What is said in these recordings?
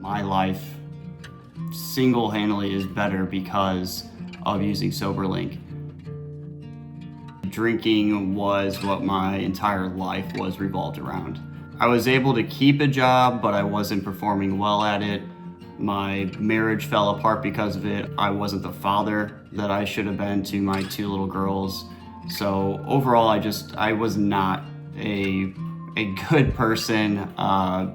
My life single-handedly is better because of using Soberlink. Drinking was what my entire life was revolved around. I was able to keep a job, but I wasn't performing well at it. My marriage fell apart because of it. I wasn't the father that I should have been to my 2 little girls. So overall, I was not a good person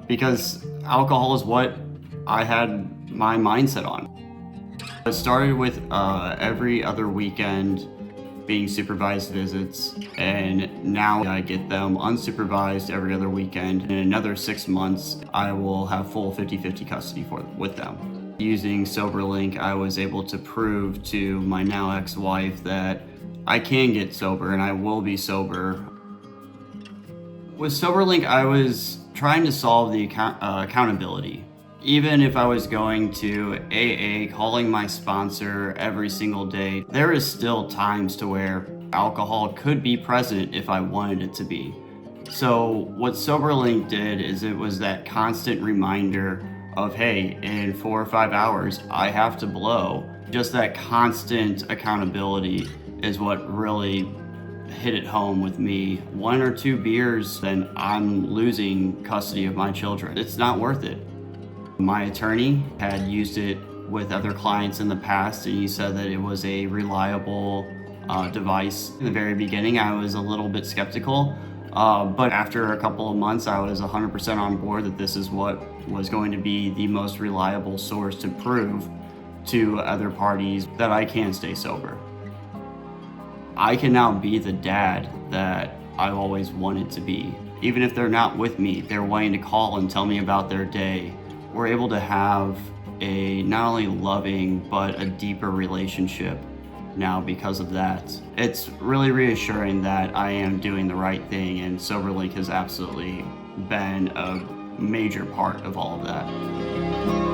because alcohol is what I had my mindset on. It started with every other weekend being supervised visits, and now I get them unsupervised every other weekend. In another 6 months, I will have full 50-50 custody with them. Using Soberlink, I was able to prove to my now ex-wife that I can get sober and I will be sober. With Soberlink, I was trying to solve the accountability. Even if I was going to AA, calling my sponsor every single day, there is still times to where alcohol could be present if I wanted it to be. So what Soberlink did is it was that constant reminder of, hey, in 4 or 5 hours, I have to blow. Just that constant accountability is what really hit it home with me. 1 or 2 beers, then I'm losing custody of my children. It's not worth it. My attorney had used it with other clients in the past, and he said that it was a reliable device. In the very beginning, I was a little bit skeptical, but after a couple of months, I was 100% on board that this is what was going to be the most reliable source to prove to other parties that I can stay sober. I can now be the dad that I always wanted to be. Even if they're not with me, they're wanting to call and tell me about their day. We're able to have a not only loving, but a deeper relationship now because of that. It's really reassuring that I am doing the right thing, and Soberlink has absolutely been a major part of all of that.